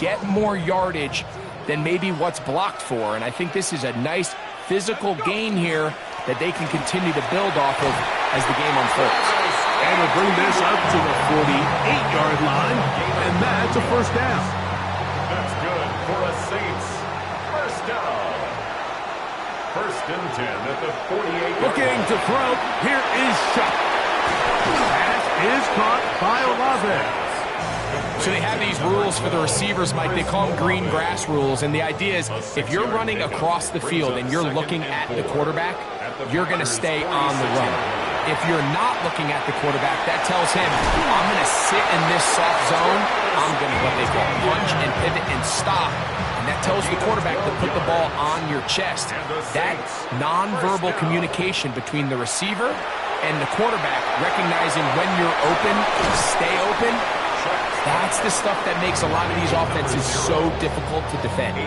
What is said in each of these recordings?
get more yardage than maybe what's blocked for. And I think this is a nice physical gain here that they can continue to build off of as the game unfolds. And we'll bring this up to the 48-yard line, and that's a first down. That's good for a Saints first down. First and 10 at the 48. Looking to throw. Here is Shuck. Pass is caught by Olave. So they have these rules for the receivers, Mike. They call them green grass rules. And the idea is if you're running across the field and you're looking at the quarterback, you're going to stay on the run. If you're not looking at the quarterback, that tells him, I'm going to sit in this soft zone. I'm going to what they call punch and pivot and stop. And that tells the quarterback to put the ball on your chest. That nonverbal communication between the receiver and the quarterback, recognizing when you're open, stay open, that's the stuff that makes a lot of these offenses so difficult to defend.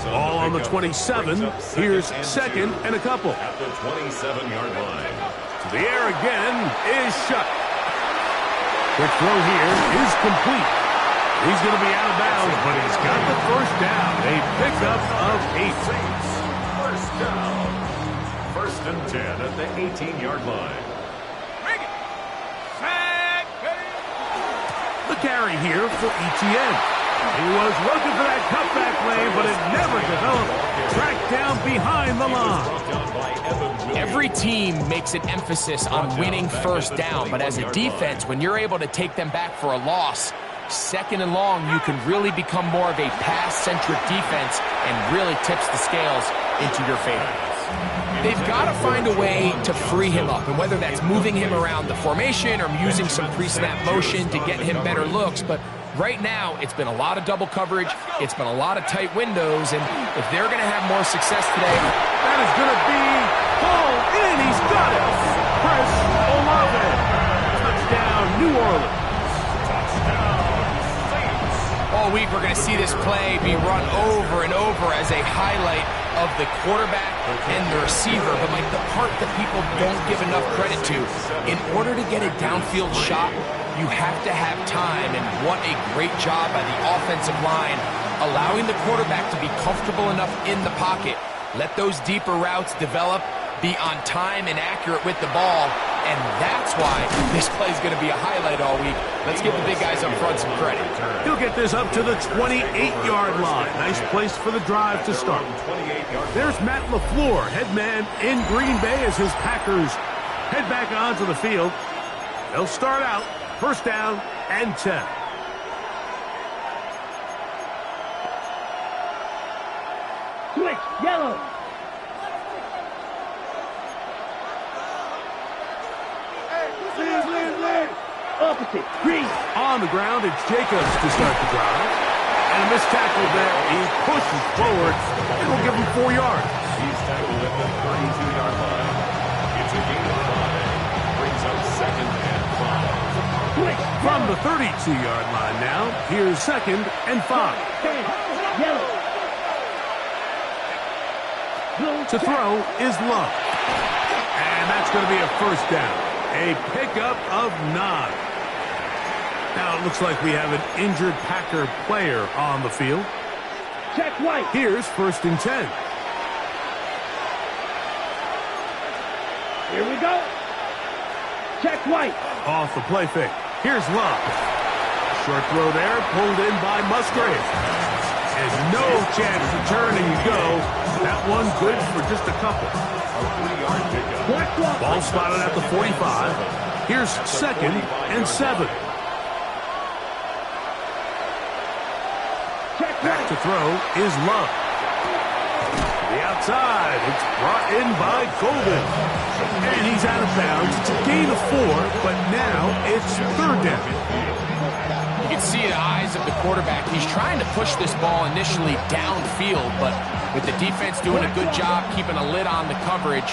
Ball on the 27. Here's second and a couple. At the 27-yard line. To the air again is Shuck. Quick throw here is complete. He's going to be out of bounds, but he's got the first down. A pickup of 8. First down. First and 10 at the 18-yard line. The carry here for ETN. He was looking for that cutback lane, but it never developed. Tracked down behind the line. Every team makes an emphasis on winning first down, but as a defense, when you're able to take them back for a loss, second and long, you can really become more of a pass-centric defense and really tips the scales into your favor. They've got to find a way to free him up, and whether that's moving him around the formation or using some pre-snap motion to get him better looks, but right now it's been a lot of double coverage, it's been a lot of tight windows, and if they're going to have more success today, that is going to be pulled in. He's got it. Chris Olave. Touchdown, New Orleans. All week we're going to see this play be run over and over as a highlight of the quarterback and the receiver. But like the part that people don't give enough credit to, in order to get a downfield shot, you have to have time. And what a great job by the offensive line, allowing the quarterback to be comfortable enough in the pocket. Let those deeper routes develop, be on time and accurate with the ball. And that's why this play is going to be a highlight all week. Let's give the big guys up front some credit. He'll get this up to the 28-yard line. Nice place for the drive to start. There's Matt LaFleur, head man in Green Bay as his Packers head back onto the field. They'll start out first down and 10. Switch, yellow. Opposite, green. On the ground, it's Jacobs to start the drive. And a missed tackle there. He pushes forward. It'll give him 4 yards. He's tackled at the 32-yard line. It's a gain of 5. Brings up second and 5. From the 32-yard line now, here's second and 5. Yellow. To throw is Love. And that's going to be a first down. A pickup of 9. Now it looks like we have an injured Packer player on the field. Check White. Here's first and 10. Here we go. Check White. Off the play fake. Here's Love. Short throw there, pulled in by Musgrave. And no chance to turn and go. That one good for just a couple. Ball spotted at the 45. Here's second and 7. Back to throw is Love. The outside. It's brought in by Golden. And he's out of bounds. It's a gain of 4, but now it's third down. You can see the eyes of the quarterback. He's trying to push this ball initially downfield, but with the defense doing a good job keeping a lid on the coverage,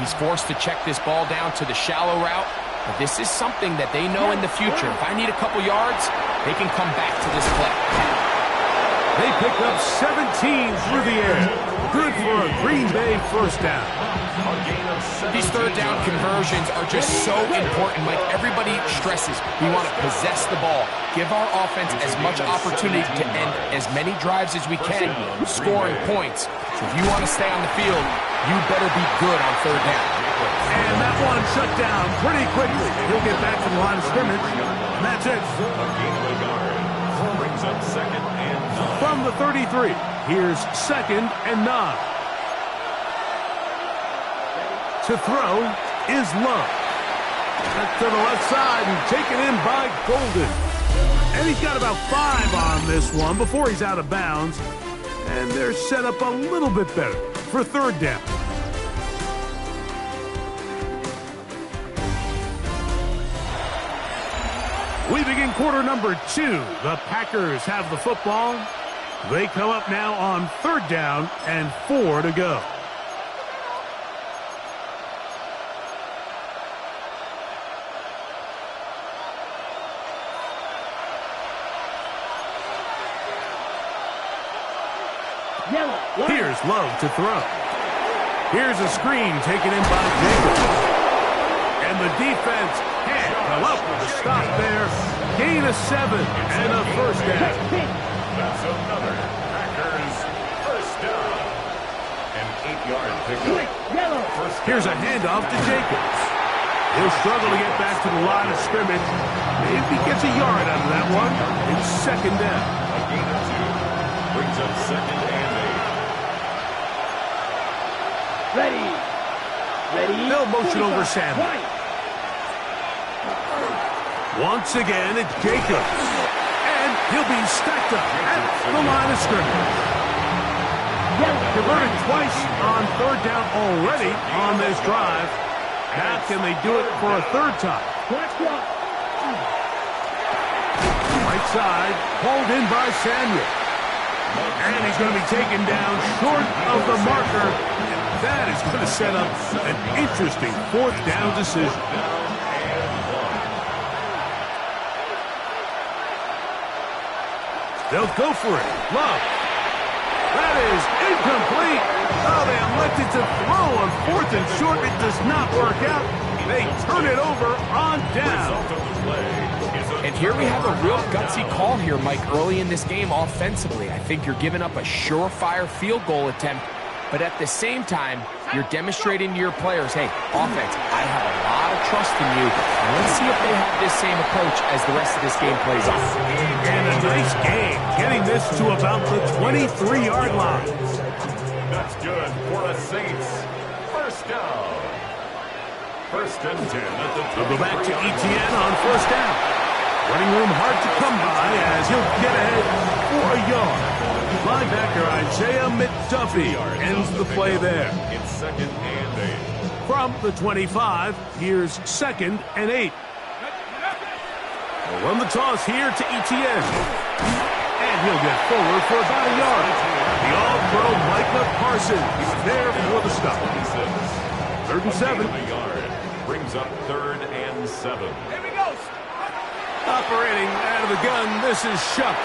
he's forced to check this ball down to the shallow route. But this is something that they know in the future. If I need a couple yards, they can come back to this play. They picked up 17 through the air. Good for a Green Bay first down. These third down conversions are just so important, Mike. Everybody stresses we want to possess the ball, give our offense as much opportunity to end as many drives as we can, scoring points. So if you want to stay on the field, you better be good on third down. And that one shut down pretty quickly. He'll get back to the line of scrimmage, and that's it. Brings up second and 9. From the 33, here's second and 9. To throw is Love. That's to the left side and taken in by Golden. And he's got about 5 on this one before he's out of bounds. And they're set up a little bit better for third down. We begin quarter number 2. The Packers have the football. They come up now on third down and 4 to go. Here's Love to throw. Here's a screen taken in by Jacobs. And the defense can't come up with a stop there. Gain of 7 and a first down. That's another Packers first down. An 8-yard pickup. Here's a handoff to Jacobs. He'll struggle to get back to the line of scrimmage. Maybe gets a yard out of that one. It's second down. A gain of 2. Brings up second and 8. Ready. They'll motion over Samuel. Once again, it's Jacobs. And he'll be stacked up at the line of scrimmage. Converted twice on third down already on this drive. Now can they do it for a third time? Right side, pulled in by Samuel. And he's going to be taken down short of the marker. And that is going to set up an interesting fourth down decision. They'll go for it. Love. That is incomplete. Oh, they elected to throw on fourth and short. It does not work out. They turn it over on down. And here we have a real gutsy call here, Mike, early in this game offensively. I think you're giving up a surefire field goal attempt, but at the same time, you're demonstrating to your players, hey, offense, I have a lot of trust in you. Let's see if they have this same approach as the rest of this game plays out. And a nice game, getting this to about the 23-yard line. That's good for the Saints. First down. First and 10 at the They'll go back to Etienne on first down. Running room hard to come by as he'll get ahead for a yard. Linebacker Isaiah McDuffie ends the play there. It's second and 8. From the 25, here's second and 8. They'll run the toss here to Etienne. And he'll get forward for about a yard. The all-pro Micah Parsons is there for the stop. 3rd and 7. Brings up 3rd and 7. Here we go. Operating out of the gun, this is Shuck.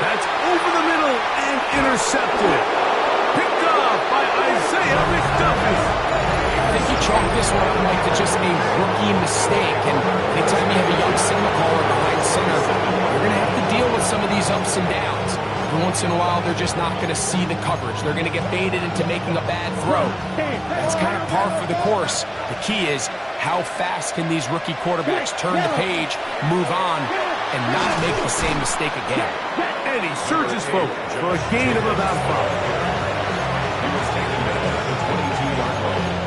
That's over the middle and intercepted. Picked off by Isaiah McDuffie. I think you chalk this one up, Mike, to just a rookie mistake. And anytime you have a young signal caller behind center, you're going to have to deal with some of these ups and downs. Every once in a while, they're just not going to see the coverage. They're going to get baited into making a bad throw. That's kind of par for the course. The key is how fast can these rookie quarterbacks turn the page, move on, and not make the same mistake again. And he surges forward for a gain of about 5. He was taken down at the 22-yard line.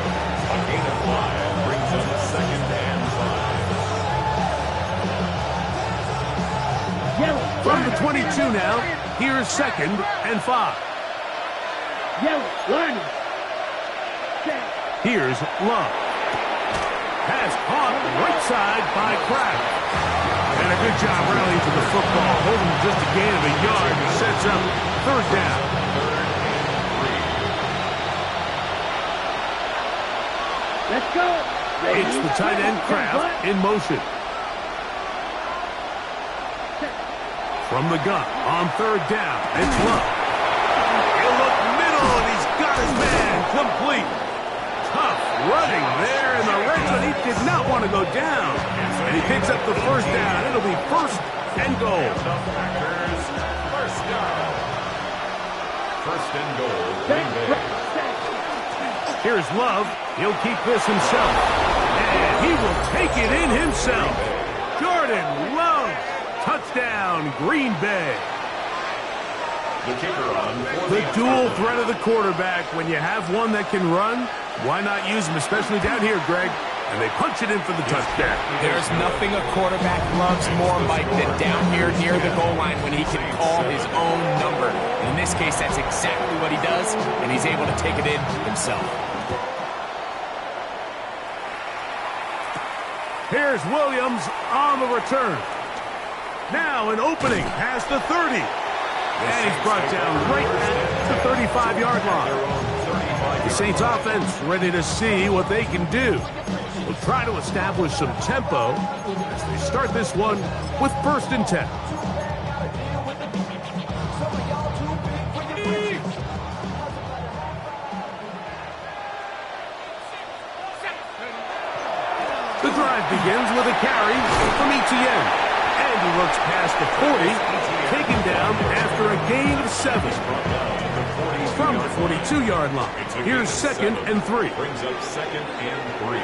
A gain of 5 brings up second and 5. From the 22 now, here's second and 5. Here's Love. Pass caught right side by Kraft. And a good job rallying to the football, holding just a gain of a yard and sets up third down. Let's go. It's the tight end Kraft in motion. From the gun, on third down, it's Love. He'll look middle, and he's got his man complete. Tough running there in the red zone. He did not want to go down. And he picks up the first down. It'll be first and goal. First down. First and goal. Green Bay. Here's Love. He'll keep this himself. And he will take it in himself. Jordan Love. Touchdown, Green Bay. The kicker on The dual threat of the quarterback. When you have one that can run, why not use him, especially down here, Greg? And they punch it in for the touchdown. There's nothing a quarterback loves more, Mike, than down here near the goal line when he can call his own number. In this case, that's exactly what he does, and he's able to take it in himself. Here's Williams on the return. Now an opening past the 30. And he's brought down right at the 35-yard line. The Saints offense ready to see what they can do. We'll try to establish some tempo as they start this one with first and 10. The drive begins with a carry from Etienne. And he looks past the 40, taken down after a gain of 7. From the 42-yard line. Here's second and 3. brings up second and 3.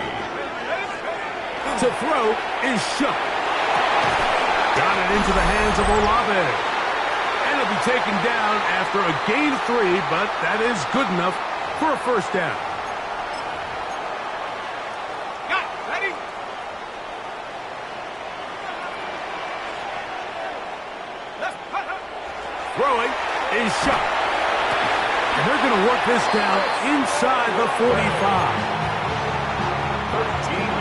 To throw is Shook. Got it into the hands of Olave. And it'll be taken down after a gain of 3, but that is good enough for a first down. Throwing is Shook. And they're going to work this down inside the 45.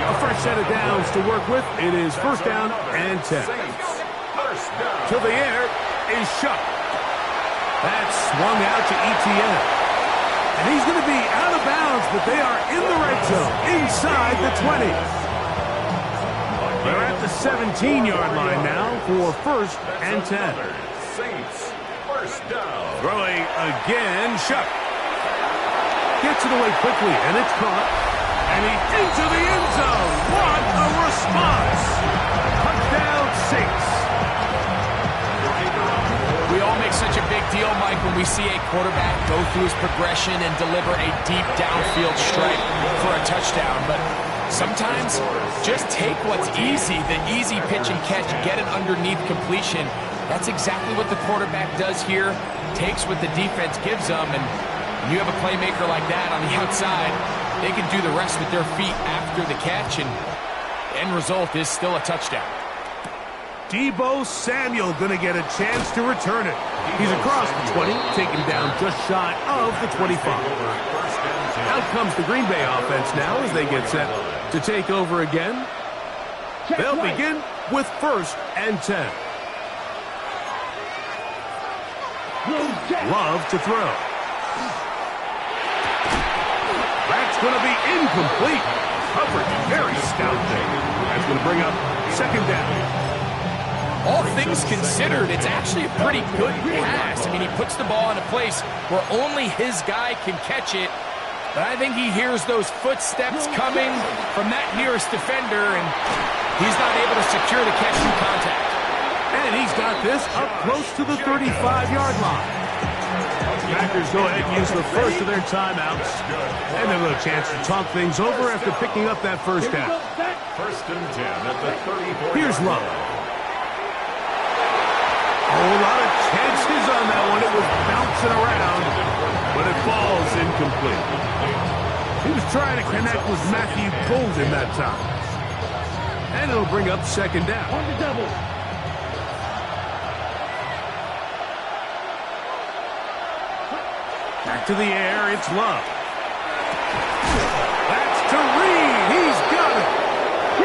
A fresh set of downs to work with. It is first down and 10. To the air is Shook. That's swung out to Etienne. And he's going to be out of bounds, but they are in the red zone, inside the 20. They're at the 17-yard line now for first and 10. Saints, first down. Throwing again, Shook. Gets it away quickly, and it's caught. And he's into the end zone. What a response. Touchdown, Saints. We all make such a big deal, Mike, when we see a quarterback go through his progression and deliver a deep downfield strike for a touchdown. But sometimes just take what's easy, the easy pitch and catch, get it underneath completion. That's exactly what the quarterback does here. Takes what the defense gives them, and when you have a playmaker like that on the outside, they can do the rest with their feet after the catch, and the end result is still a touchdown. Deebo Samuel going to get a chance to return it. He's across the 20, taken down just shy of the 25. Out comes the Green Bay offense now as they get set to take over again. They'll begin with first and 10. Love to throw. That's going to be incomplete. Coverage very stout there. That's going to bring up second down. All things considered, it's actually a pretty good pass. I mean, he puts the ball in a place where only his guy can catch it. But I think he hears those footsteps coming from that nearest defender, and he's not able to secure the catch through contact. And he's got this up close to the 35-yard line. Packers go ahead and use the first of their timeouts. And a little chance to talk things over after picking up that first down. First and 10 at the 34. Here's Love. A lot of chances on that one. It was bouncing around, but it falls incomplete. He was trying to connect with Matthew Golden that time. And it'll bring up second down. Back to the air, it's Love. That's to Reed. He's got it.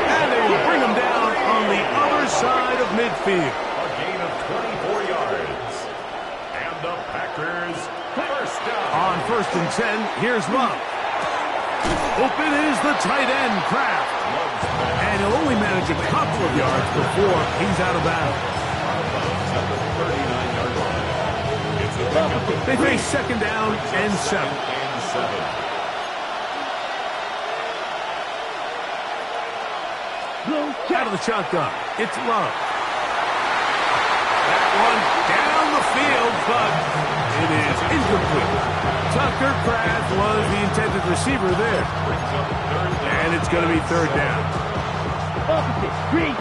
And they will bring him down on the other side of midfield. A gain of 24 yards. And the Packers first down. On first and 10, here's Love. Open is the tight end, Kraft. And he'll only manage a couple of yards before he's out of bounds. They face second down and 7. Out of the shotgun, it's Love. That one down the field, but it is incomplete. Tucker Kraft was the intended receiver there. And it's going to be third down. Opposite, green.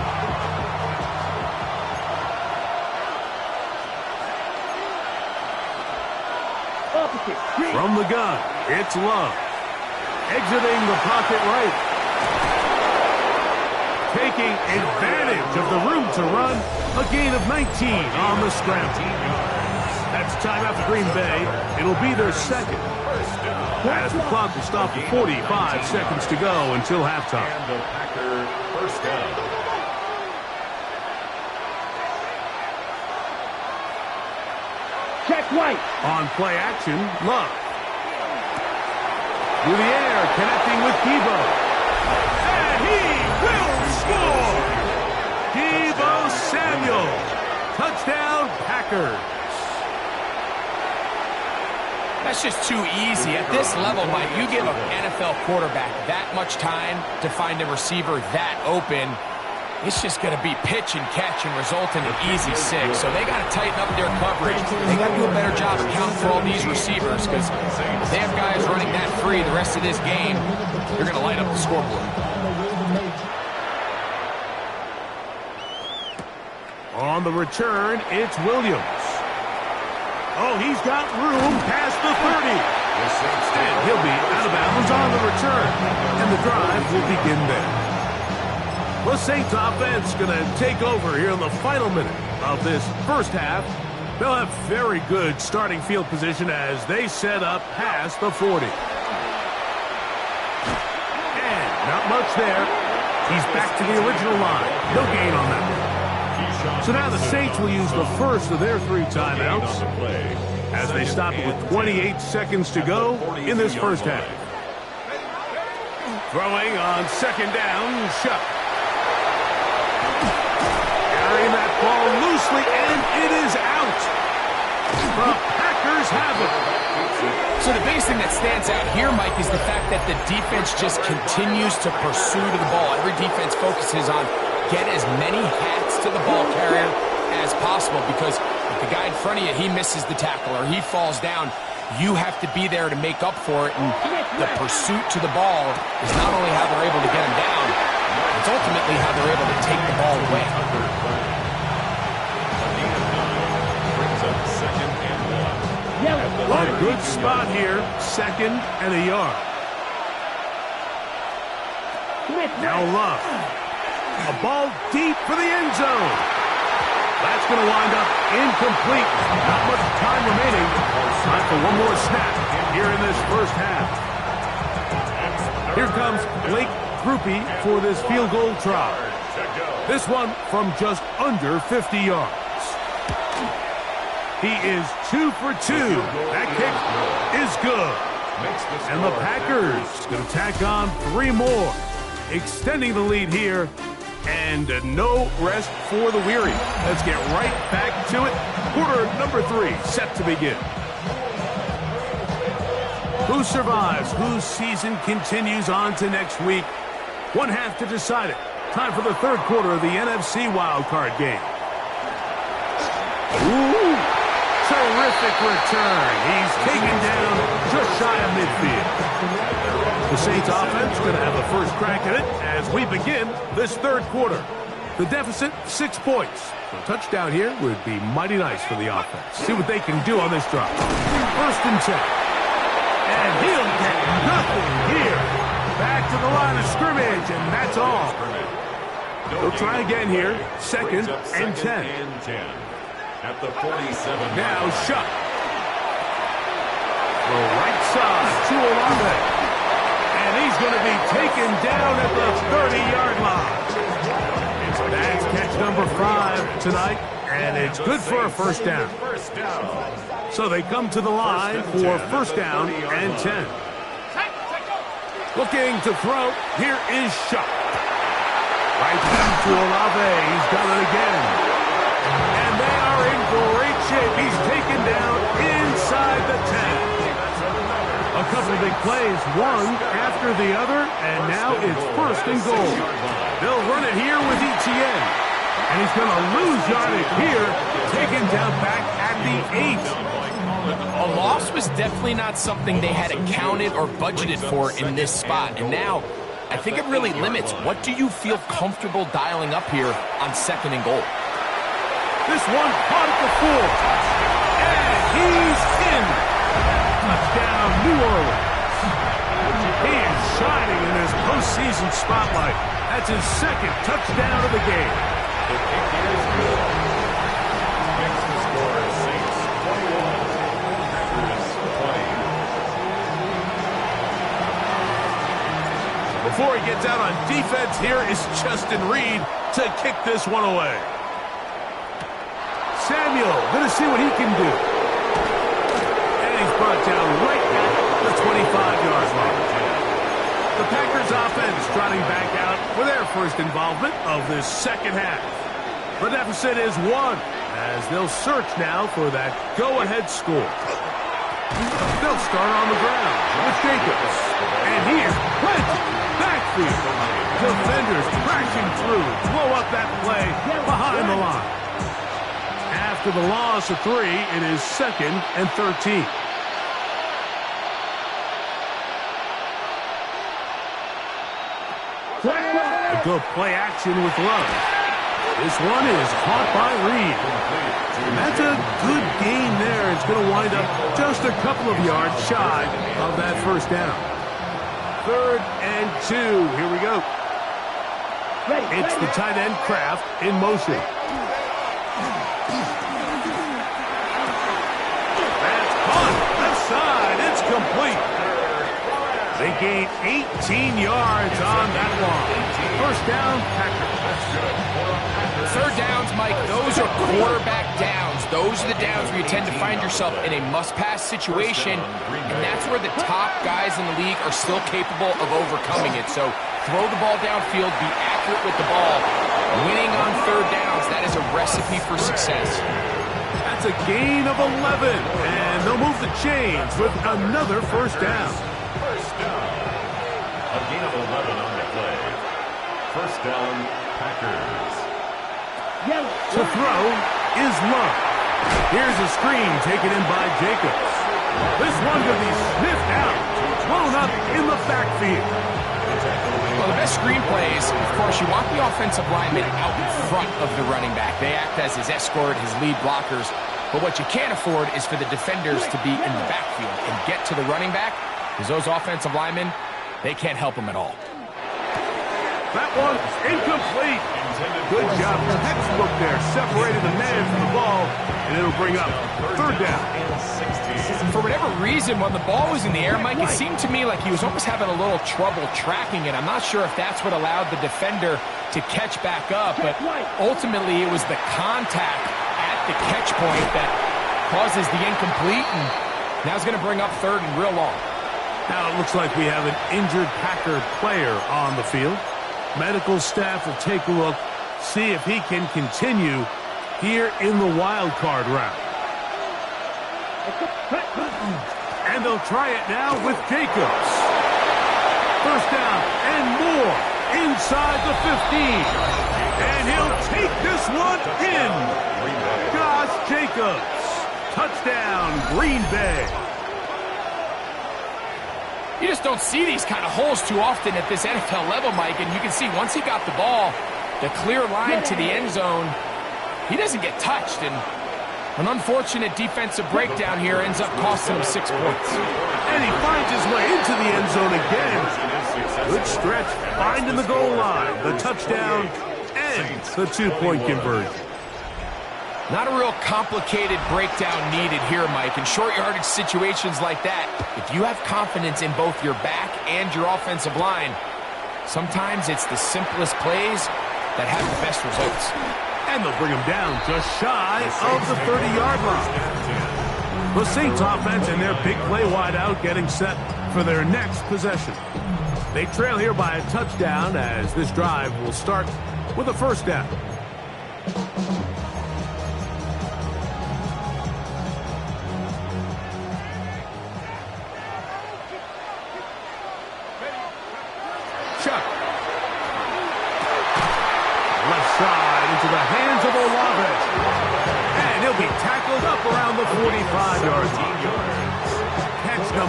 Opposite, green. From the gun, it's Love. Exiting the pocket right. Taking advantage of the room to run. A gain of 19 on the scramble. That's timeout for Green Bay. It'll be their second. As the clock will stop at 45 seconds to go until halftime. And the Packer first down. Check right. On play action, Love. Through the air, connecting with Debo. And he will score! Debo Samuel. Touchdown, Packers. That's just too easy. At this level, Mike, you give an NFL quarterback that much time to find a receiver that open, it's just going to be pitch and catch and result in an easy 6. So they got to tighten up their coverage. They got to do a better job accounting for all these receivers, because if they have guys running that free the rest of this game, they're going to light up the scoreboard. On the return, it's Williams. Oh, he's got room past the 30. And he'll be out of bounds on the return. And the drive will begin there. The Saints offense going to take over here in the final minute of this first half. They'll have very good starting field position as they set up past the 40. And not much there. He's back to the original line. No gain on that one. So now the Saints will use the first of their 3 timeouts as they stop it with 28 seconds to go in this first half. Throwing on second down, Shuck. Carrying that ball loosely, and it is out. The Packers have it. So the biggest thing that stands out here, Mike, is the fact that the defense just continues to pursue to the ball. Every defense focuses on get as many hats to the ball carrier as possible, because if the guy in front of you, he misses the tackle or he falls down, you have to be there to make up for it. And the pursuit to the ball is not only how they're able to get him down, it's ultimately how they're able to take the ball away. A good spot here, second and a yard. Now Love. A ball deep for the end zone. That's going to wind up incomplete. Not much time remaining. Time for one more snap here in this first half. Here comes Blake Grupe for this field goal try. This one from just under 50 yards. He is 2 for 2. That kick is good. And the Packers going to tack on 3 more, extending the lead here. And no rest for the weary. Let's get right back to it. Quarter number 3 set to begin. Who survives? Whose season continues on to next week? One half to decide it. Time for the third quarter of the NFC WildCard game. Ooh, terrific return. He's taken down just shy of midfield. The Saints offense going to have the first crack at it as we begin this third quarter. The deficit, 6 points. So a touchdown here would be mighty nice for the offense. See what they can do on this drive. First and 10. And he'll get nothing here. Back to the line of scrimmage, and that's all. They'll try again here. Second and 10. At the 47. Now Shuck. The right side to Olave. And he's going to be taken down at the 30-yard line. That's catch number 5 tonight, and it's good for a first down. So they come to the line for first down and 10. Looking to throw. Here is Shuck. Right down to Olave. He's done it again. And they are in great shape. He's taken down plays one after the other, and now it's first and goal. They'll run it here with Etienne. And he's going to lose yardage here, taken down back at the 8. A loss was definitely not something they had accounted or budgeted for in this spot. And now, I think it really limits what do you feel comfortable dialing up here on second and goal. This one caught at the 4. And he's in. Touchdown, New Orleans. He is shining in this postseason spotlight. That's his second touchdown of the game. The kick is good. Makes the score Saints 21, Packers 20. Before he gets out on defense, here is Justin Reed to kick this one away. Samuel going to see what he can do. And he's brought down right at the 25-yard line. The Packers offense trotting back out for their first involvement of this second half. The deficit is 1 as they'll search now for that go-ahead score. They'll start on the ground with Jacobs. And here's plenty backfield. Defenders crashing through, blow up that play behind the line. After the loss of 3, it is 2nd and 13. A good play action with Love. This one is caught by Reed. And that's a good gain there. It's going to wind up just a couple of yards shy of that first down. 3rd and 2. Here we go. It's the tight end Kraft in motion. That's caught. Left side. It's complete. They gain 18 yards on that one. First down, Packers. 3rd downs, Mike, those are quarterback downs. Those are the downs where you tend to find yourself in a must-pass situation, and that's where the top guys in the league are still capable of overcoming it. So throw the ball downfield, be accurate with the ball. Winning on 3rd downs, that is a recipe for success. That's a gain of 11, and they'll move the chains with another first down. First down. A gain of 11 on the play. First down, Packers. To throw is Love. Here's a screen taken in by Jacobs. This one could be sniffed out, thrown up in the backfield. Well, the best screen plays, of course, you want the offensive lineman out in front of the running back. They act as his escort, his lead blockers. But what you can't afford is for the defenders to be in the backfield and get to the running back, because those offensive linemen, they can't help him at all. That one's incomplete. Good job. Textbook there. Separated the man from the ball, and it'll bring up 3rd down. For whatever reason, when the ball was in the air, Mike, it seemed to me like he was almost having a little trouble tracking it. I'm not sure if that's what allowed the defender to catch back up, but ultimately it was the contact at the catch point that causes the incomplete, and now it's going to bring up 3rd and real long. Now it looks like we have an injured Packer player on the field. Medical staff will take a look, see if he can continue here in the wild card round. And they'll try it now with Jacobs. First down and more inside the 15. And he'll take this one in. Josh Jacobs. Touchdown, Green Bay. You just don't see these kind of holes too often at this NFL level, Mike, and you can see once he got the ball, the clear line to the end zone, he doesn't get touched, and an unfortunate defensive breakdown here ends up costing him 6 points. And he finds his way into the end zone again. Good stretch, finding the goal line, the touchdown, and the 2-point conversion. Not a real complicated breakdown needed here, Mike. In short yardage situations like that, if you have confidence in both your back and your offensive line, sometimes it's the simplest plays that have the best results. And they'll bring him down just shy of the 30-yard line. The Saints offense and their big play wideout getting set for their next possession. They trail here by a touchdown as this drive will start with a first down.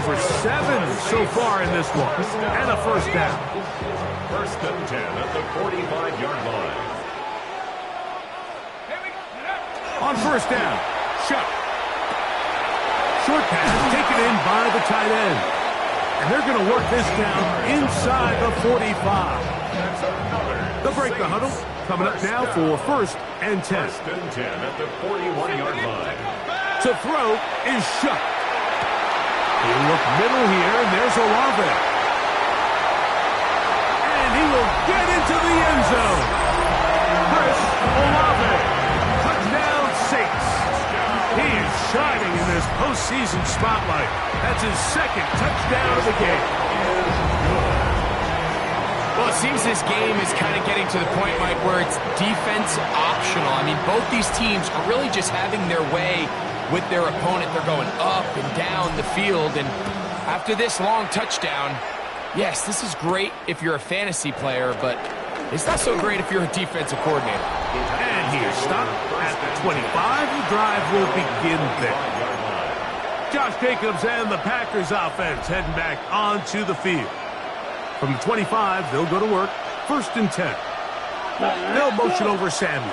for 7 so far in this one. And a first down. First and 10 at the 45-yard line. On first down, Shuck. Short pass taken in by the tight end. And they're going to work this down inside the 45. They'll break the huddle. Coming up now for first and 10. First and 10 at the 41-yard line. To throw is Shuck. He'll look middle here, and there's Olave. And he will get into the end zone. Chris Olave. Touchdown Saints. He is shining in this postseason spotlight. That's his second touchdown of the game. Well, it seems this game is kind of getting to the point, Mike, where it's defense optional. I mean, both these teams are really just having their way with their opponent. They're going up and down the field, and after this long touchdown, yes, this is great if you're a fantasy player, but it's not so great if you're a defensive coordinator. And he is stopped at the 25. The drive will begin there. Josh Jacobs and the Packers offense heading back onto the field. From the 25, they'll go to work. First and 10. They'll motion over Samuel.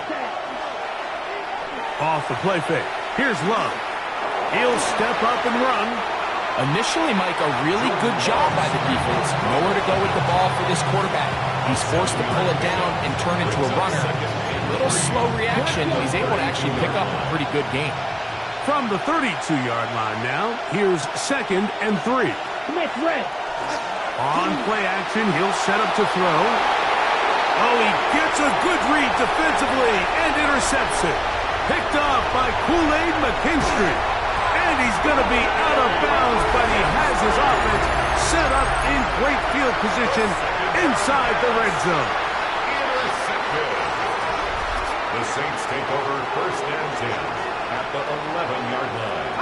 Off the play fake. Here's Love. He'll step up and run. Initially, Mike, a really good job by the defense. Nowhere to go with the ball for this quarterback. He's forced to pull it down and turn into a runner. A little slow reaction. He's able to actually pick up a pretty good game. From the 32-yard line now, here's second and 3. Commit red. On play action, he'll set up to throw. Oh, he gets a good read defensively and intercepts it. Picked off by Kool-Aid McKinstry. And he's going to be out of bounds, but he has his offense set up in great field position inside the red zone. Intercepted. The Saints take over first and 10 at the 11-yard line.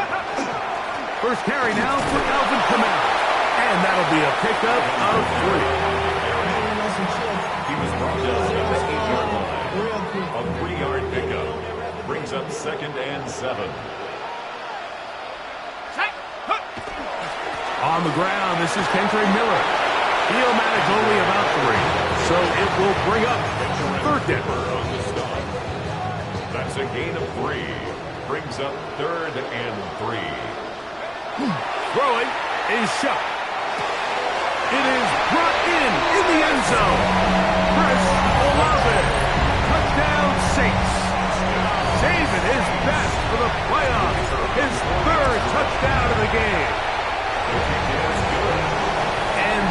First carry now for Alvin Kamara. And that'll be a pickup of 3. He was brought down at the 8-yard line. A 3-yard pickup brings up second and 7. On the ground, this is Kendrick Miller. He'll manage only about 3, so it will bring up third down. On the stop. That's a gain of 3. Brings up third and 3. Throwing is Shuck. It is brought in the end zone. Chris Olave. Touchdown Saints. Saving his best for the playoffs. His third touchdown of the game. And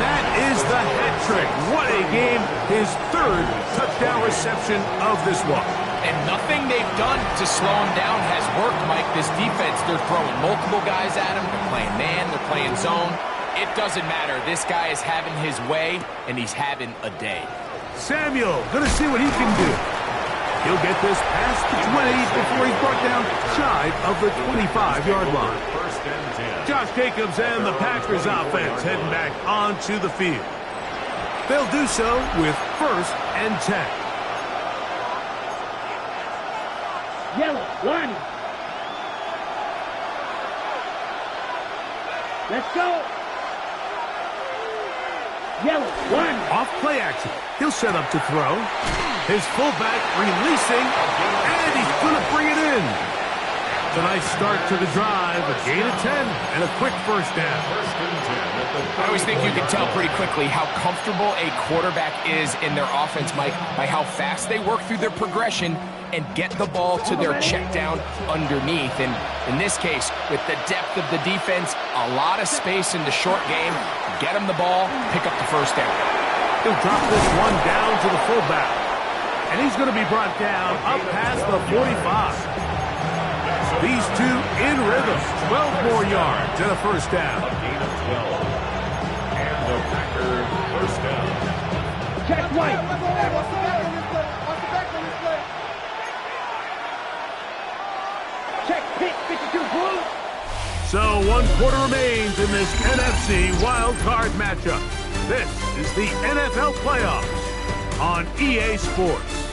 that is the hat trick. What a game. His third touchdown reception of this one. And nothing they've done to slow him down has worked, Mike. This defense, they're throwing multiple guys at him. They're playing man, they're playing zone. It doesn't matter. This guy is having his way, and he's having a day. Samuel, going to see what he can do. He'll get this past the 20 before he's brought down shy of the 25-yard line. First and 10. Josh Jacobs and the Packers offense heading back onto the field. They'll do so with first and 10. Yellow, line. Let's go. Yellow, line. Off play action. He'll set up to throw. His fullback releasing, and he's going to bring it in. It's a nice start to the drive, a gain of 10, and a quick first down. First and 10 at the I always think you can tell pretty quickly how comfortable a quarterback is in their offense, Mike, by how fast they work through their progression and get the ball to their check down underneath. And in this case, with the depth of the defense, a lot of space in the short game, get him the ball, pick up the first down. He'll drop this one down to the fullback. And he's going to be brought down up past the 45. These two in rhythm. 12 more yards and a first down. A gain of 12. And the Packer first down. Check right. Check pick 52 blue. So 1 quarter remains in this NFC WildCard matchup. This is the NFL playoffs on EA Sports.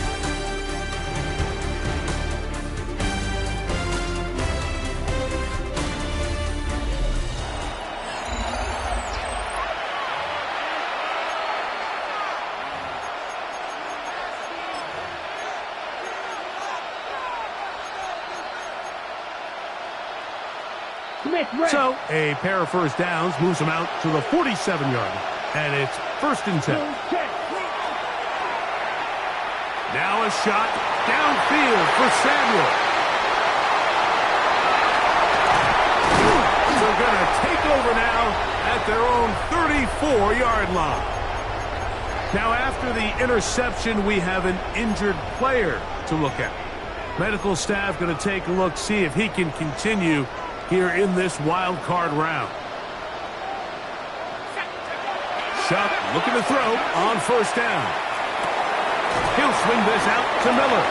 Smith, right. So a pair of first downs moves them out to the 47-yard line. And it's 1st and 10. Now a shot downfield for Samuel. They're going to take over now at their own 34-yard line. Now after the interception, we have an injured player to look at. Medical staff going to take a look, see if he can continue here in this wild card round. Shuck looking to throw on 1st down. He'll swing this out to Miller.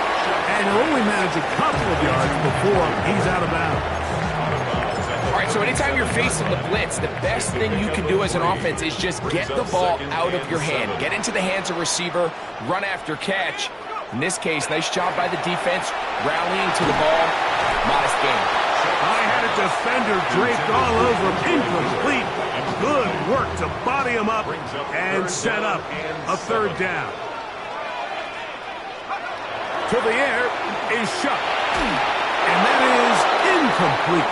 And he'll only manage a couple of yards before he's out of bounds. All right, so anytime you're facing the blitz, the best thing you can do as an offense is just get the ball out of your hand. Get into the hands of receiver, run after catch. In this case, nice job by the defense, rallying to the ball. Modest game. I had a defender draped all over him. Incomplete. Good work to body him up and set up a 3rd down. To the air is Shuck. And that is incomplete.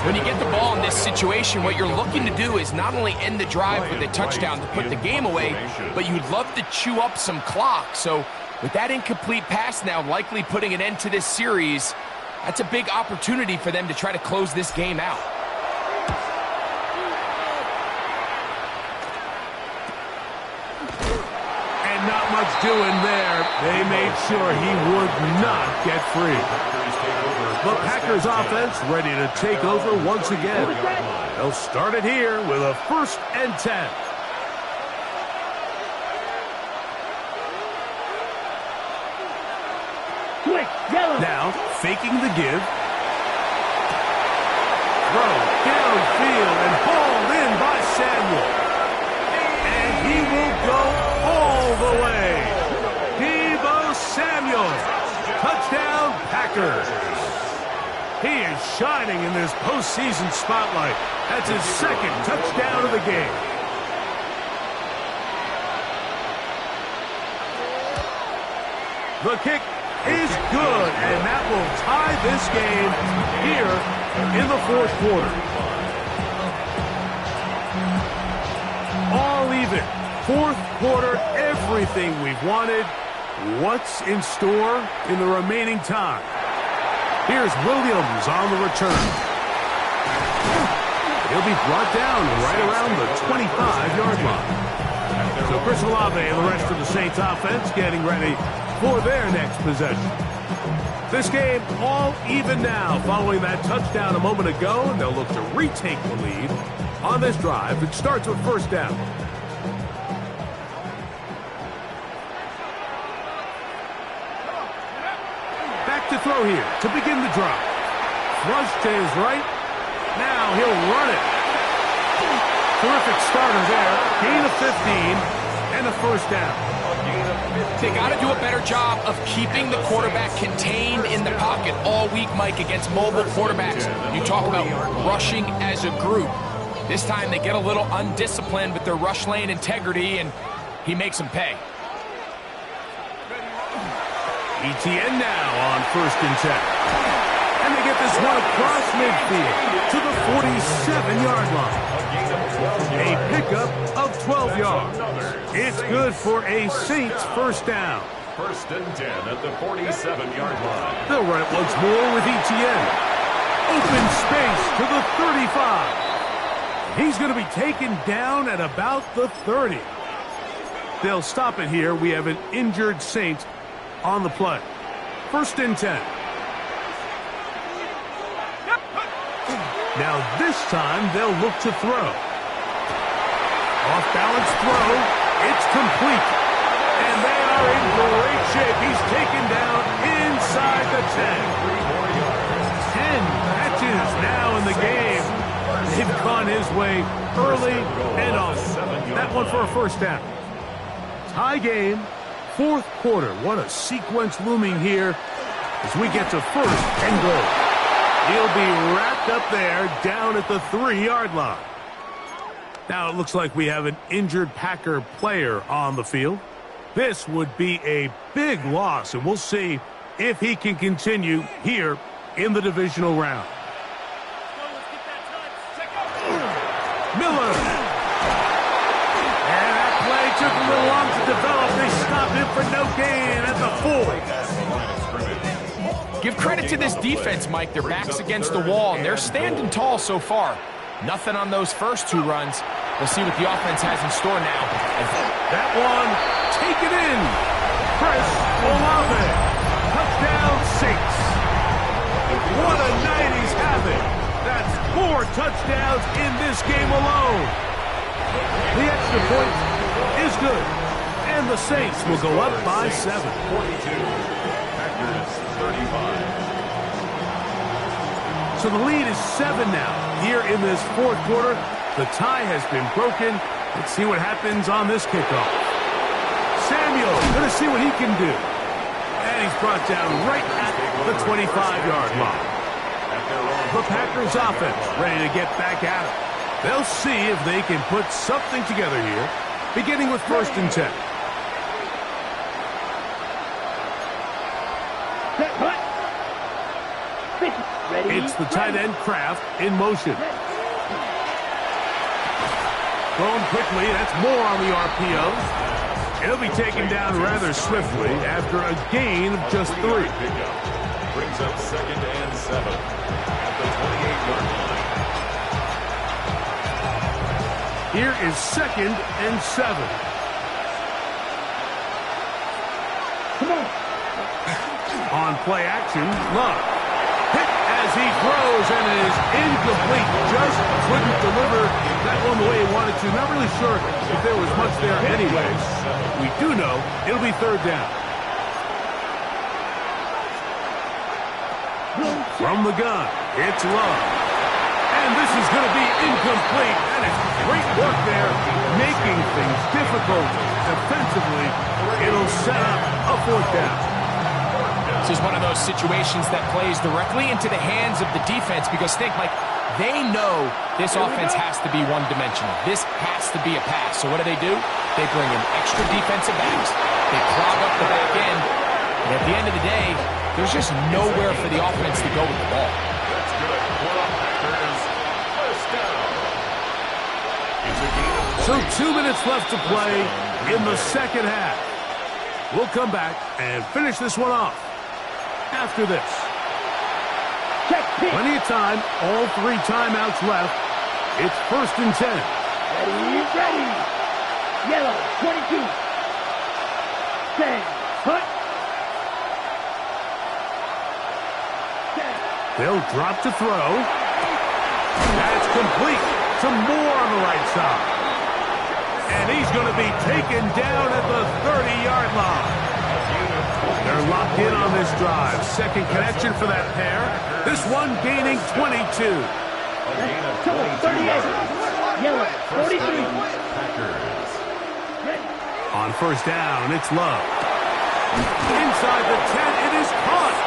When you get the ball in this situation, what you're looking to do is not only end the drive with a touchdown to put the game away, but you'd love to chew up some clock. So with that incomplete pass now likely putting an end to this series, that's a big opportunity for them to try to close this game out. And not much doing there. They made sure he would not get free. The Packers offense ready to take over once again. They'll start it here with a 1st and 10. Quick, yellow. Now, faking the give. Throw downfield and hauled in by Samuel. And he will go all the way. Deebo Samuel. Touchdown, Packers. He is shining in this postseason spotlight. That's his 2nd touchdown of the game. The kick is good, and that will tie this game here in the 4th quarter. All even. 4th quarter, everything we've wanted. What's in store in the remaining time? Here's Williams on the return. He'll be brought down right around the 25-yard line. So Chris Olave and the rest of the Saints offense getting ready for their next possession. This game all even now following that touchdown a moment ago. They'll look to retake the lead on this drive. It starts with 1st down. To throw here to begin the drive. Flush to his right. Now he'll run it. Terrific starter there. Gain of 15 and a 1st down. They got to do a better job of keeping the quarterback contained in the pocket all week, Mike, against mobile quarterbacks. You talk about rushing as a group. This time they get a little undisciplined with their rush lane integrity, and he makes them pay. ETN now on 1st and 10. And they get this one across midfield to the 47-yard line. A pickup of 12 yards. It's good for a Saints 1st down. 1st and 10 at the 47-yard line. They'll run it once more with ETN. Open space to the 35. He's going to be taken down at about the 30. They'll stop it here. We have an injured Saint on the play. 1st and 10. Now this time they'll look to throw. Off balance throw. It's complete. And they are in great shape. He's taken down inside the 10. 10 catches now in the game. They've gone his way early and often. That one for a 1st down. Tie game. 4th quarter. What a sequence looming here as we get to 1st and goal. He'll be wrapped up there down at the 3-yard line. Now it looks like we have an injured Packer player on the field. This would be a big loss, and we'll see if he can continue here in the divisional round. took a little long to develop. They stopped him for no gain at the 4. Give credit to this defense, Mike. Their back's against the wall, and they're standing tall so far. Nothing on those first 2 runs. We'll see what the offense has in store now. That one, taken in. Chris Olave, touchdown 6. What a night he's having. That's 4 touchdowns in this game alone. The extra point is good, and the Saints will go up by 7. 42, Packers 35. So the lead is 7 now. Here in this 4th quarter, the tie has been broken. Let's see what happens on this kickoff. Samuel, going to see what he can do. And he's brought down right at the 25-yard line. The Packers offense ready to get back at it. They'll see if they can put something together here, beginning with 1st and 10. It's the tight end Kraft in motion. Thrown quickly, that's more on the RPO. It'll be taken down rather swiftly after a gain of just 3. Brings up 2nd and 7 at the 28-yard line. Here is 2nd and 7. Come on. On play action, Love. Hit as he throws, and it is incomplete. Just couldn't deliver that one the way he wanted to. Not really sure if there was much there anyways. We do know it'll be 3rd down. From the gun, it's Love. And this is going to be incomplete. That is great work there, making things difficult defensively. It'll set up a 4th down. This is one of those situations that plays directly into the hands of the defense because think, like, they know this offense has to be one-dimensional. This has to be a pass. So what do? They bring in extra defensive backs. They clog up the back end. And at the end of the day, there's just nowhere for the offense to go with the ball. That's good. Packers, 1st down. It's a gain of 20. So 2 minutes left to play in the 2nd half. We'll come back and finish this one off after this. Plenty of time, all 3 timeouts left. It's 1st and 10. Ready. Yellow, 22. Stand, hut. They'll drop to throw. That's complete. Some more on the right side. And he's going to be taken down at the 30-yard line. They're locked in on this drive. 2nd connection for that pair. This one gaining 22. Trouble, 38. Yellow, 43. On 1st down, it's Love. Inside the 10, it is caught.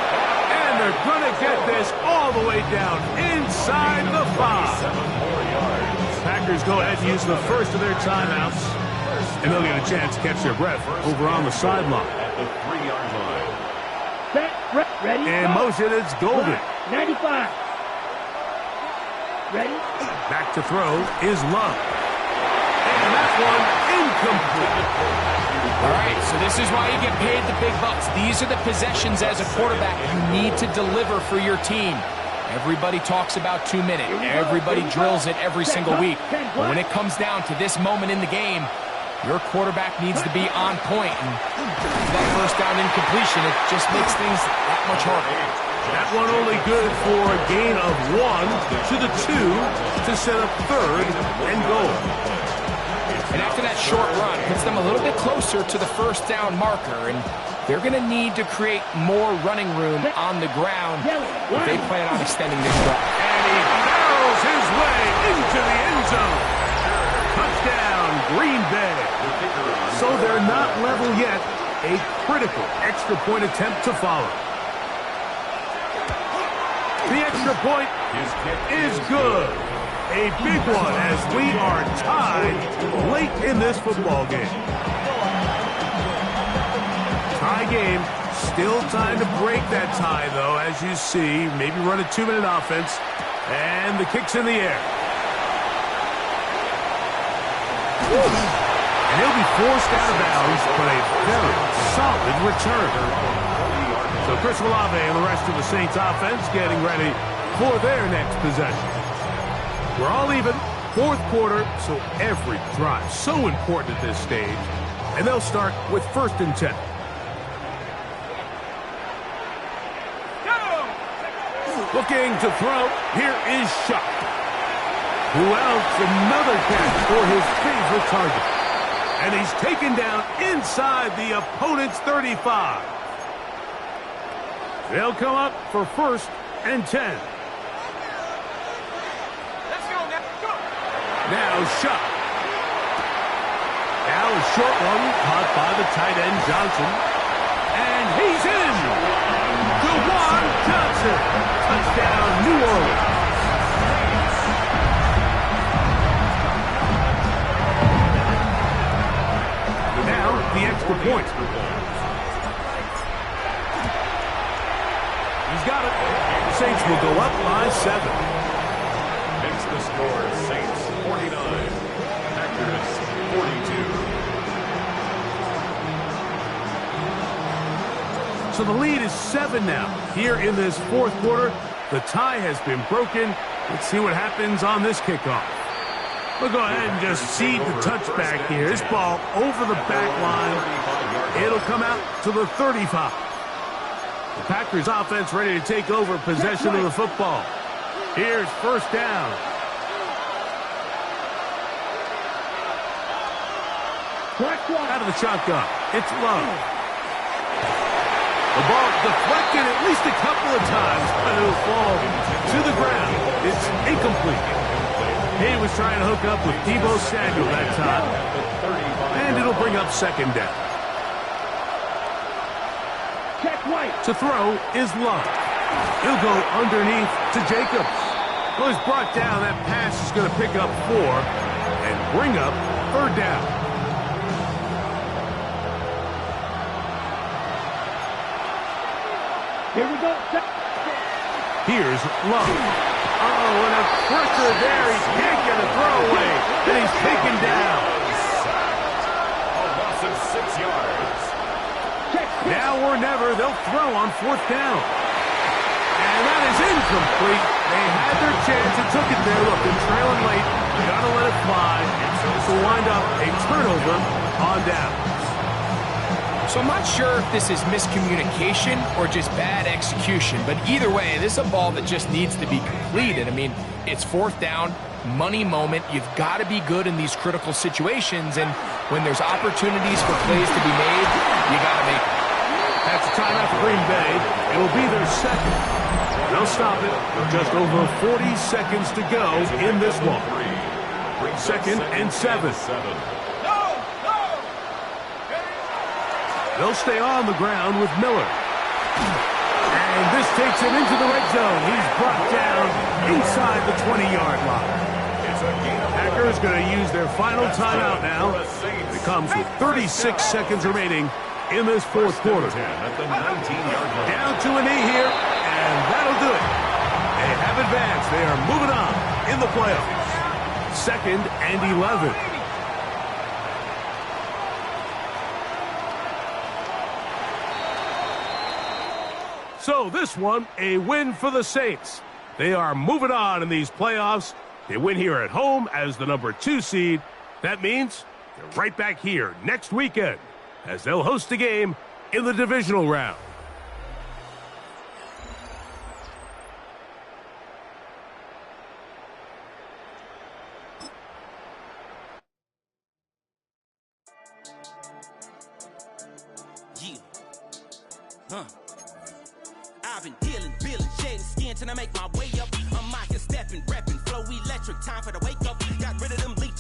And they're going to get this all the way down inside the 5. 7 more yards. Packers go ahead and use the first of their timeouts. And they'll get a chance to catch their breath over on the sideline. At the 3-yard line. Set, ready. In motion, it's Golden. 95. Ready. Back to throw is Love. And that one incomplete. All right, so this is why you get paid the big bucks. These are the possessions as a quarterback you need to deliver for your team. Everybody talks about 2 minutes. Everybody drills it every single week. But when it comes down to this moment in the game, your quarterback needs to be on point. And that 1st down incompletion, it just makes things that much harder. That one only good for a gain of 1 to the 2 to set up 3rd and goal. And after that short run, puts them a little bit closer to the 1st down marker. And they're going to need to create more running room on the ground if they plan on extending this drive. And he barrels his way into the end zone. Touchdown, Green Bay. So they're not level yet. A critical extra point attempt to follow. The extra point is good. A big one as we are tied late in this football game. Tie game. Still time to break that tie, though, as you see. Maybe run a 2-minute offense. And the kick's in the air. And he'll be forced out of bounds, but a very solid return. So Chris Olave and the rest of the Saints offense getting ready for their next possession. We're all even, fourth quarter, so every drive so important at this stage. And they'll start with 1st and 10. Looking to throw, here is Shuck. Who else? Another catch for his favorite target. And he's taken down inside the opponent's 35. They'll come up for 1st and 10. Let's go, Now Shuck. Now a short one caught by the tight end Johnson. And he's in. DeJuan Johnson. Touchdown, New Orleans. Now the extra point. He's got it. The Saints will go up by 7. Makes the score Saints 49, Packers 42. So the lead is 7 now. Here in this 4th quarter, the tie has been broken. Let's see what happens on this kickoff. We'll go ahead and just seed the touchback here. This ball over the back line. It'll come out to the 35. The Packers offense ready to take over possession of the football. Here's 1st down. Out of the shotgun. It's Love. The ball deflected at least a couple of times, but it'll fall to the ground. It's incomplete. He was trying to hook up with Deebo Samuel that time. And it'll bring up 2nd down. To throw is Love. He'll go underneath to Jacobs. Well, he's brought down. That pass is going to pick up 4 and bring up 3rd down. Here we go. Here's Love. Oh, and a pressure there. He can't get a throwaway. And he's taken down. A loss of 6 yards. Now or never, they'll throw on 4th down. And that is incomplete. They had their chance and took it there. Look, they're trailing late. Gotta let it fly. So wind up a turnover on down. So I'm not sure if this is miscommunication or just bad execution, but either way, this is a ball that just needs to be completed. I mean, it's 4th down, money moment. You've got to be good in these critical situations, and when there's opportunities for plays to be made, you got to make them. That's a timeout for Green Bay. It will be their 2nd. They'll stop it with just over 40 seconds to go in this one. 2nd and 7. They'll stay on the ground with Miller. And this takes him into the red zone. He's brought down inside the 20-yard line. Packers going to use their final timeout now. It comes with 36 seconds remaining in this 4th quarter. Down to a knee here, and that'll do it. They have advanced. They are moving on in the playoffs. 2nd and 11. So this one, a win for the Saints. They are moving on in these playoffs. They win here at home as the number 2 seed. That means they're right back here next weekend as they'll host a game in the divisional round. I've been dealing, shedding skin till I make my way up. I'm out here stepping, repping, flow electric, time for the wake up. Got rid of them leeches.